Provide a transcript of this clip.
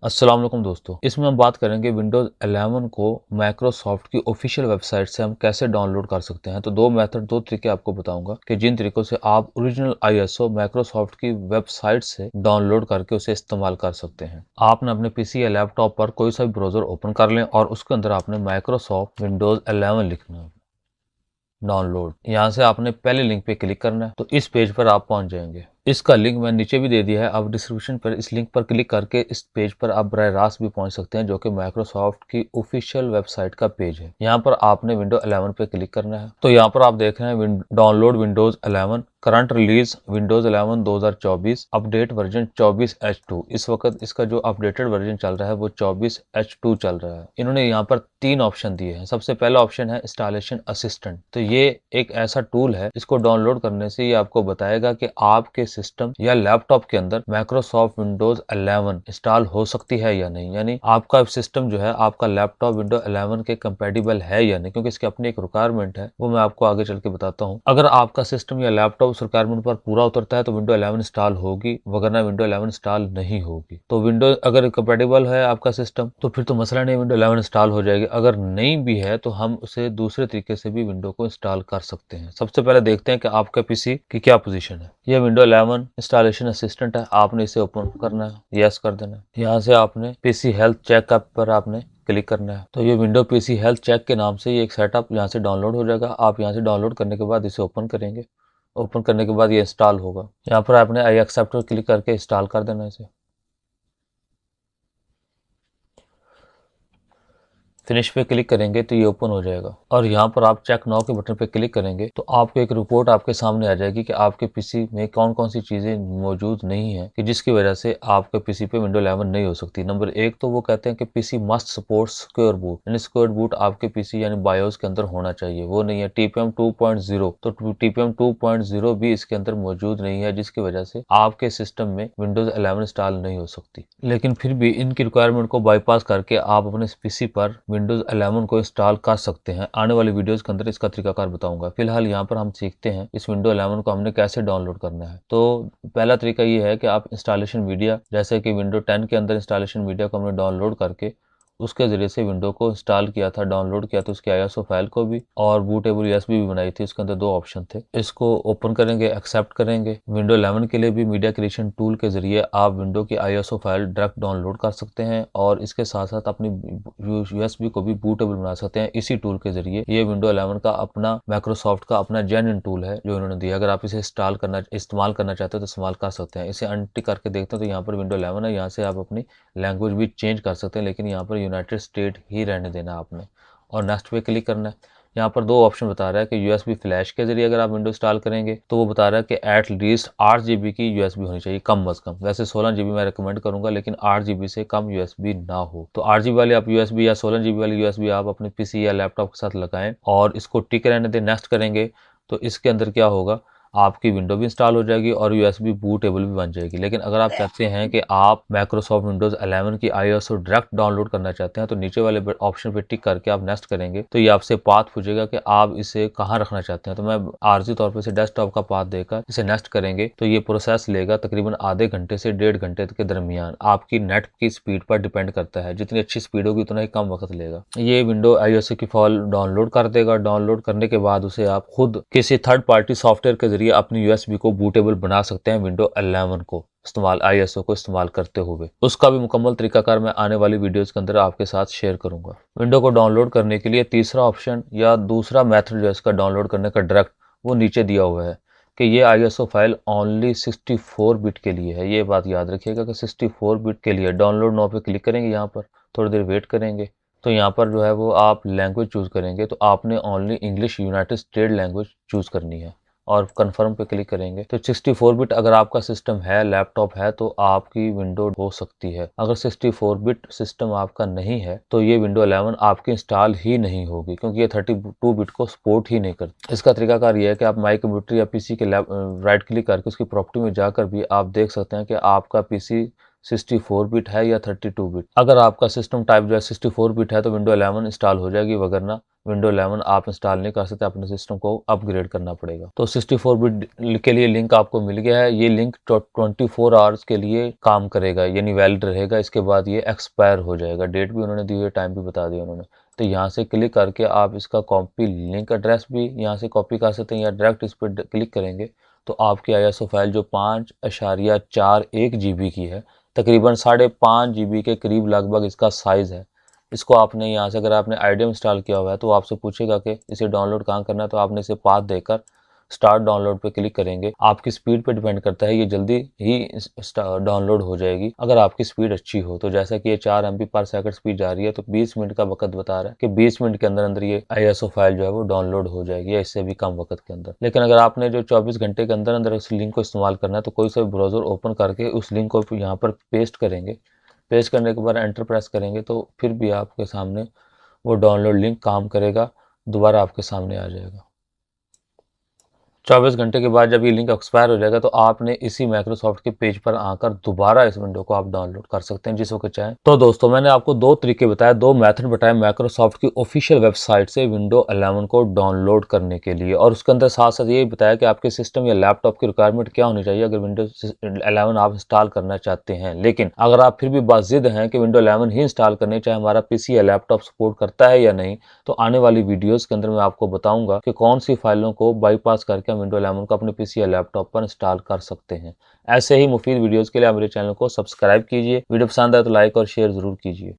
अस्सलाम वालेकुम दोस्तों, इसमें हम बात करेंगे विंडोज़ 11 को माइक्रोसॉफ्ट की ऑफिशियल वेबसाइट से हम कैसे डाउनलोड कर सकते हैं। तो दो तरीके आपको बताऊंगा कि जिन तरीकों से आप ओरिजिनल आईएसओ माइक्रोसॉफ्ट की वेबसाइट से डाउनलोड करके उसे इस्तेमाल कर सकते हैं। आपने अपने पीसी या लैपटॉप पर कोई सा भी ब्राउज़र ओपन कर लें और उसके अंदर आपने माइक्रोसॉफ्ट विंडोज़ 11 लिखना है, डाउनलोड। यहाँ से आपने पहले लिंक पे क्लिक करना है, तो इस पेज पर आप पहुंच जाएंगे। इसका लिंक मैं नीचे भी दे दिया है, आप डिस्क्रिप्शन पर इस लिंक पर क्लिक करके इस पेज पर आप बराह रास्त भी पहुंच सकते हैं, जो कि माइक्रोसॉफ्ट की ऑफिशियल वेबसाइट का पेज है। यहाँ पर आपने विंडो 11 पे क्लिक करना है। तो यहाँ पर आप देख रहे हैं download Windows 11, current release Windows 11 2024, update version 24H2। इस वक्त इसका जो अपडेटेड वर्जन चल रहा है वो 24H2 चल रहा है। इन्होंने यहाँ पर 3 ऑप्शन दिए हैं। सबसे पहला ऑप्शन है इंस्टॉलेशन असिस्टेंट। तो ये एक ऐसा टूल है, इसको डाउनलोड करने से ये आपको बताएगा कि आपके सिस्टम या लैपटॉप के अंदर माइक्रोसॉफ्ट विंडोज 11 इंस्टॉल हो सकती है या नहीं, यानी आपका सिस्टम जो है, आपका लैपटॉप विंडोज 11 के कंपेटिबल है या नहीं, क्योंकि इसकी अपनी एक रिक्वायरमेंट है, वो मैं आपको आगे चल के बताता हूँ। अगर आपका सिस्टम या लैपटॉप उस रिक्वायरमेंट पर पूरा उतरता है तो विंडो 11 इंस्टॉल होगी, वगरना विंडो 11 इंस्टॉल नहीं होगी। तो विंडो अगर कंपेटिबल है आपका सिस्टम तो फिर तो मसला नहीं, विंडो 11 इंस्टॉल हो जाएगी। अगर नहीं भी है तो हम उसे दूसरे तरीके से भी विंडो को इंस्टॉल कर सकते हैं। सबसे पहले देखते हैं कि आपका पीसी की क्या पोजीशन है। यह विंडो 11 इंस्टॉलेशन असिस्टेंट है, आपने इसे ओपन करना है, यस कर देना है। यहाँ से आपने पीसी हेल्थ चेकअप पर आपने क्लिक करना है। तो ये विंडो पीसी हेल्थ चेक के नाम से ये एक सेटअप यहाँ से डाउनलोड हो जाएगा। आप यहाँ से डाउनलोड करने के बाद इसे ओपन करेंगे। ओपन करने के बाद ये इंस्टॉल होगा। यहाँ पर आपने आई एक्सेप्ट पर क्लिक करके इंस्टॉल कर देना इसे। फिनिश पे क्लिक करेंगे तो ये ओपन हो जाएगा और यहाँ पर आप चेक नाउ के बटन पे क्लिक करेंगे तो आपको एक रिपोर्ट आपके सामने आ जाएगी कि आपके पीसी में कौन कौन सी चीजें मौजूद नहीं है कि जिसकी वजह से आपके पीसी पे विंडो 11 नहीं हो सकती। नंबर 1 तो वो कहते हैं कि PC must support secure boot, यानी सिक्योर बूट आपके पीसी यानी बायोस के अंदर होना चाहिए, वो नहीं है। टीपीएम 2.0, तो टीपीएम 2.0 भी इसके अंदर मौजूद नहीं है, जिसकी वजह से आपके सिस्टम में विंडोज 11 इंस्टॉल नहीं हो सकती। लेकिन फिर भी इनकी रिक्वायरमेंट को बाईपास करके आप अपने पीसी पर विंडोज 11 को इंस्टॉल कर सकते हैं। आने वाली वीडियोस के अंदर इसका तरीकाकार बताऊंगा। फिलहाल यहाँ पर हम सीखते हैं इस विंडो 11 को हमने कैसे डाउनलोड करना है। तो पहला तरीका ये है कि आप इंस्टॉलेशन मीडिया, जैसे कि विंडो 10 के अंदर इंस्टॉलेशन मीडिया को हमने डाउनलोड करके उसके जरिए से विंडो को इंस्टॉल किया था, डाउनलोड किया था उसकी आईएसओ फाइल को भी, और बूटेबल यूएसबी भी बनाई थी। उसके अंदर 2 ऑप्शन थे। इसको ओपन करेंगे, एक्सेप्ट करेंगे। विंडो 11 के लिए भी मीडिया क्रिएशन टूल के जरिए आप विंडो की आईएसओ फाइल डायरेक्ट डाउनलोड कर सकते हैं और इसके साथ साथ अपनी यूएसबी को भी बूटेबल बना सकते हैं इसी टूल के जरिए। ये विंडो 11 का अपना माइक्रोसॉफ्ट का अपना जेन्युइन टूल है जो इन्होंने दिया। अगर आप इसे इस्तेमाल करना चाहते हो तो इस्तेमाल कर सकते हैं। इसे अनटिक करके देखते हैं तो यहाँ पर विंडो 11 है। यहाँ से आप अपनी लैंग्वेज भी चेंज कर सकते हैं, लेकिन यहाँ पर यूनाइटेड स्टेट ही रहने देना आपने, और नेक्स्ट पे क्लिक करना है। यहाँ पर 2 ऑप्शन बता रहा है कि यूएसबी फ्लैश के जरिए अगर आप विंडो इंस्टॉल करेंगे तो वो बता रहा है कि एट लीस्ट 8 GB की यूएसबी होनी चाहिए, कम अज कम। वैसे 16 GB मैं रिकमेंड करूंगा, लेकिन 8 GB से कम यूएसबी ना हो। तो 8 GB वाली आप यूएसबी या 16 GB वाली यूएसबी आप अपने पीसी या लैपटॉप के साथ लगाएं और इसको टिक रहने दें। नेक्स्ट करेंगे तो इसके अंदर क्या होगा, आपकी विंडो भी इंस्टॉल हो जाएगी और यूएसबी बूटेबल भी बन जाएगी। लेकिन अगर आप चाहते हैं कि आप माइक्रोसॉफ्ट विंडोज 11 की आईएसओ डायरेक्ट डाउनलोड करना चाहते हैं तो नीचे वाले ऑप्शन पे टिक करके आप नेक्स्ट करेंगे तो ये आपसे पाथ पूछेगा कि आप इसे कहाँ रखना चाहते हैं। तो मैं आर्जी तौर पर इसे डेस्कटॉप का पाथ देकर इसे नेक्स्ट करेंगे तो ये प्रोसेस लेगा तकरीबन आधे घंटे से 1.5 घंटे के दरमियान। आपकी नेट की स्पीड पर डिपेंड करता है, जितनी अच्छी स्पीड होगी उतना ही कम वक्त लेगा। ये विंडो आईएसओ की फाइल डाउनलोड कर देगा। डाउनलोड करने के बाद उसे आप खुद किसी थर्ड पार्टी सॉफ्टवेयर के जरिए अपनी यूएसबी को बूटेबल बना सकते हैं विंडो 11 को इस्तेमाल आईएसओ को इस्तेमाल करते हुए। उसका भी मुकम्मल तरीकाकार मैं आने वाली वीडियोस के अंदर आपके साथ शेयर करूंगा। विंडो को डाउनलोड करने के लिए तीसरा ऑप्शन या दूसरा मेथड जो है इसका डाउनलोड करने का डायरेक्ट, वो नीचे दिया हुआ है कि ये आईएसओ फाइल ओनली 64 बिट के लिए है। ये बात याद रखिएगा कि 64 बिट के लिए। डाउनलोड नाउ पे क्लिक करेंगे, यहाँ पर थोड़ी देर वेट करेंगे तो यहाँ पर जो है वो आप लैंग्वेज चूज करेंगे। तो आपने only English United state language choose करनी है और कंफर्म पे क्लिक करेंगे। तो 64 बिट अगर आपका सिस्टम है, लैपटॉप है, तो आपकी विंडो हो सकती है। अगर 64 बिट सिस्टम आपका नहीं है तो ये विंडो 11 आपकी इंस्टॉल ही नहीं होगी, क्योंकि ये 32 बिट को सपोर्ट ही नहीं करती। इसका तरीकाकार ये है कि आप माई कंप्यूटर या पीसी के राइट क्लिक करके उसकी प्रॉपर्टी में जाकर भी आप देख सकते हैं कि आपका पीसी 64 बिट है या 32 बिट। अगर आपका सिस्टम टाइप जो है 64 बिट है तो विंडो 11 इंस्टॉल हो जाएगी, वगरना विंडो 11 आप इंस्टॉल नहीं कर सकते, अपने सिस्टम को अपग्रेड करना पड़ेगा। तो 64 बिट के लिए लिंक आपको मिल गया है। ये लिंक 24 आवर्स के लिए काम करेगा, यानी वैलिड रहेगा। इसके बाद ये एक्सपायर हो जाएगा। डेट भी उन्होंने दी हुई है, टाइम भी बता दिया उन्होंने। तो यहाँ से क्लिक करके आप इसका कॉपी लिंक एड्रेस भी यहाँ से कॉपी कर सकते हैं, या डायरेक्ट इस पर क्लिक करेंगे तो आपकी ISO फाइल जो 5.41 GB की है, तकरीबन 5.5 GB के करीब लगभग इसका साइज़ है। इसको आपने यहाँ से, अगर आपने IDEM इंस्टॉल किया हुआ है तो आपसे पूछेगा कि इसे डाउनलोड कहाँ करना है, तो आपने इसे पाथ देकर स्टार्ट डाउनलोड पे क्लिक करेंगे। आपकी स्पीड पे डिपेंड करता है, ये जल्दी ही डाउनलोड हो जाएगी अगर आपकी स्पीड अच्छी हो। तो जैसा कि ये 4 MB पर सेकंड स्पीड जा रही है, तो 20 मिनट का वक्त बता रहा है कि 20 मिनट के अंदर अंदर ये ISO फाइल जो है वो डाउनलोड हो जाएगी, या इससे भी कम वक्त के अंदर। लेकिन अगर आपने जो 24 घंटे के अंदर अंदर उस लिंक को इस्तेमाल करना है, तो कोई सा ब्राउजर ओपन करके उस लिंक को यहाँ पर पेस्ट करेंगे। पेस्ट करने के बाद एंटर प्रेस करेंगे तो फिर भी आपके सामने वो डाउनलोड लिंक काम करेगा, दोबारा आपके सामने आ जाएगा। 24 घंटे के बाद जब ये लिंक एक्सपायर हो जाएगा, तो आपने इसी माइक्रोसॉफ्ट के पेज पर आकर दोबारा इस विंडो को आप डाउनलोड कर सकते हैं जिस वक्त चाहें। तो दोस्तों, मैंने आपको 2 तरीके बताए, 2 मेथड बताए माइक्रोसॉफ्ट की ऑफिशियल वेबसाइट से विंडो 11 को डाउनलोड करने के लिए, और उसके अंदर साथ साथ ये बताया कि आपके सिस्टम या लैपटॉप की रिक्वायरमेंट क्या होनी चाहिए अगर विंडो 11 आप इंस्टॉल करना चाहते हैं। लेकिन अगर आप फिर भी बाजिद हैं कि विंडो 11 ही इंस्टॉल करनी, चाहे हमारा PC या लैपटॉप सपोर्ट करता है या नहीं, तो आने वाली वीडियोज़ के अंदर मैं आपको बताऊंगा कि कौन सी फाइलों को बाईपास करके विंडो 11 को अपने PC या लैपटॉप पर इंस्टॉल कर सकते हैं। ऐसे ही मुफीद वीडियोस के लिए आप मेरे चैनल को सब्सक्राइब कीजिए। वीडियो पसंद आए तो लाइक और शेयर जरूर कीजिए।